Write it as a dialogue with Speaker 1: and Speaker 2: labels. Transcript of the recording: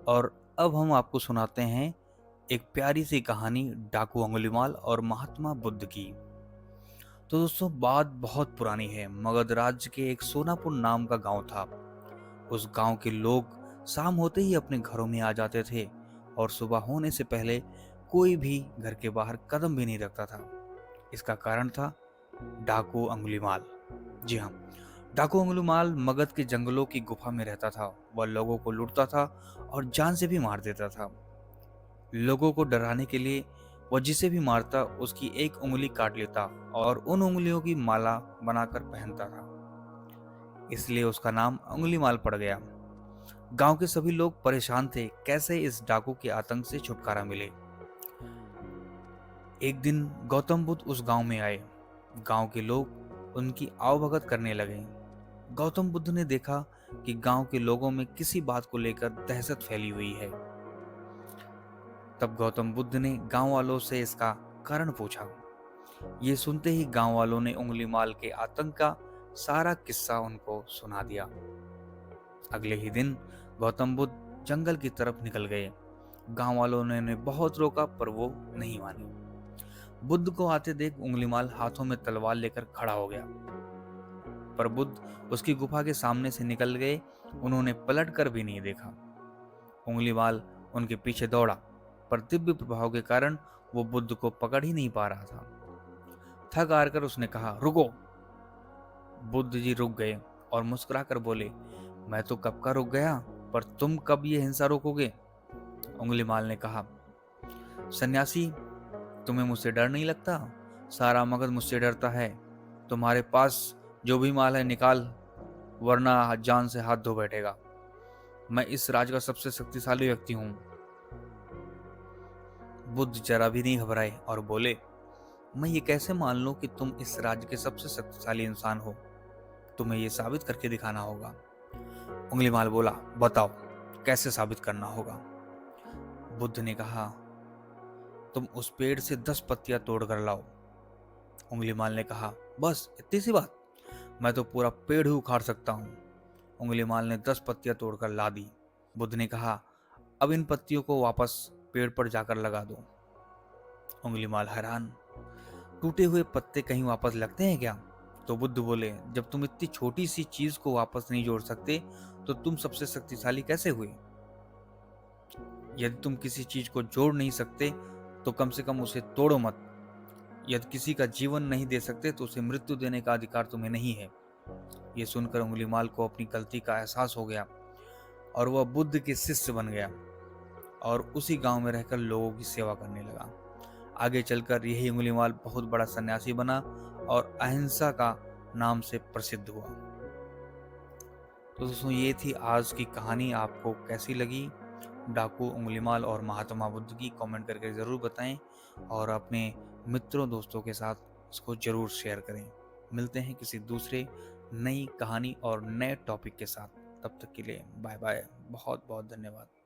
Speaker 1: और अब हम आपको सुनाते हैं एक प्यारी सी कहानी डाकू अंगुलीमाल और महात्मा बुद्ध की। तो दोस्तों, बात बहुत पुरानी है। मगध राज्य के एक सोनापुर नाम का गांव था। उस गांव के लोग शाम होते ही अपने घरों में आ जाते थे और सुबह होने से पहले कोई भी घर के बाहर कदम भी नहीं रखता था। इसका कारण था डाकू अंगुलीमाल। जी हाँ, डाकू अंगुलीमाल मगध के जंगलों की गुफा में रहता था। वह लोगों को लूटता था और जान से भी मार देता था। लोगों को डराने के लिए वह जिसे भी मारता उसकी एक उंगली काट लेता और उन उंगलियों की माला बनाकर पहनता था। इसलिए उसका नाम अंगुलीमाल पड़ गया। गांव के सभी लोग परेशान थे, कैसे इस डाकू के आतंक से छुटकारा मिले। एक दिन गौतम बुद्ध उस गांव में आए। गांव के लोग उनकी आवभगत करने लगे। गौतम बुद्ध ने देखा कि गांव के लोगों में किसी बात को लेकर दहशत फैली हुई है। तब गौतम बुद्ध ने गांव वालों से इसका कारण पूछा। ये सुनते ही गांव वालों ने उंगलीमाल के आतंक का सारा किस्सा उनको सुना दिया। अगले ही दिन गौतम बुद्ध जंगल की तरफ निकल गए। गांव वालों ने उन्हें बहुत रोका पर वो नहीं माने। बुद्ध को आते देख उंगलीमाल हाथों में तलवार लेकर खड़ा हो गया। पर बुद्ध उसकी गुफा के सामने से निकल गए। उन्होंने पलट कर भी नहीं देखा। उंगलीमाल उनके पीछे दौड़ा, पर दिव्य प्रभाव के कारण वो बुद्ध को पकड़ ही नहीं पा रहा था। थक हार कर उसने कहा, रुको। बुद्ध जी रुक गए और मुस्कुराकर बोले, मैं तो कब का रुक गया, पर तुम कब ये हिंसा रोकोगे? उंगलीमाल ने कहा, सन्यासी, तुम्हें मुझसे डर नहीं लगता? सारा मगध मुझसे डरता है। तुम्हारे पास जो भी माल है निकाल, वरना जान से हाथ धो बैठेगा। मैं इस राज का सबसे शक्तिशाली व्यक्ति हूँ। बुद्ध जरा भी नहीं घबराए और बोले, मैं ये कैसे मान लूं कि तुम इस राज्य के सबसे शक्तिशाली इंसान हो? तुम्हें ये साबित करके दिखाना होगा। उंगलीमाल बोला, बताओ, कैसे साबित करना होगा? बुद्ध ने कहा, तुम उस पेड़ से 10 पत्तियां तोड़ कर लाओ। उंगलीमाल ने कहा, बस इतनी सी बात? मैं तो पूरा पेड़ ही उखाड़ सकता हूँ। उंगलीमाल ने 10 पत्तियां तोड़कर ला दी। बुद्ध ने कहा, अब इन पत्तियों को वापस पेड़ पर जाकर लगा दो। उंगलीमाल हैरान, टूटे हुए पत्ते कहीं वापस लगते हैं क्या? तो बुद्ध बोले, जब तुम इतनी छोटी सी चीज को वापस नहीं जोड़ सकते तो तुम सबसे शक्तिशाली कैसे हुए? यदि तुम किसी चीज को जोड़ नहीं सकते तो कम से कम उसे तोड़ो मत। यदि किसी का जीवन नहीं दे सकते तो उसे मृत्यु देने का अधिकार तुम्हें नहीं है। यह सुनकर उंगलीमाल को अपनी गलती का एहसास हो गया और वह बुद्ध के शिष्य बन गया और उसी गांव में रहकर लोगों की सेवा करने लगा। आगे चलकर यही उंगलीमाल बहुत बड़ा सन्यासी बना और अहिंसा का नाम से प्रसिद्ध हुआ। तो दोस्तों, ये थी आज की कहानी। आपको कैसी लगी डाकू उंगलीमाल और महात्मा बुद्ध की? कमेंट करके ज़रूर बताएं और अपने मित्रों दोस्तों के साथ इसको ज़रूर शेयर करें। मिलते हैं किसी दूसरे नई कहानी और नए टॉपिक के साथ। तब तक के लिए बाय बाय। बहुत बहुत धन्यवाद।